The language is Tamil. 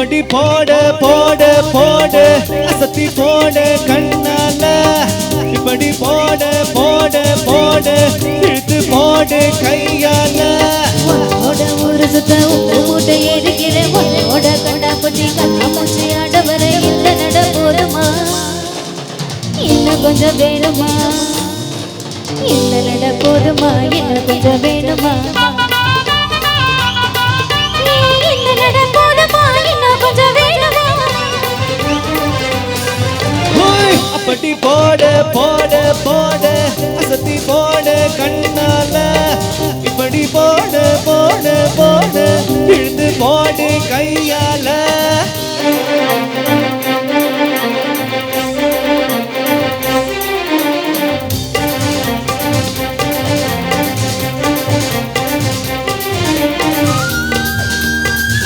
இப்படி போட போட போட அசத்தி போட கண்ணால இப்படி போட போட போட இழுத்து போட கையால உன்னோட ஒரு சுத்த உப்பு மூட்டை இருக்கிறேன் உன்னோட கண்டா பட்டி கண்ணா மூச்சு ஆடவர இந்த நட போதுமா இன்னும் கொஞ்சம் வேணுமா இந்த நட போதுமா இன்னும் கொஞ்சம் வேணுமா இந்த நட போதுமா இன்னும் கொஞ்சம் வேணுமா அப்படி போட போட போட அசத்தி போட கண்ணால இப்படி போட போட போட இழுத்து போட கையால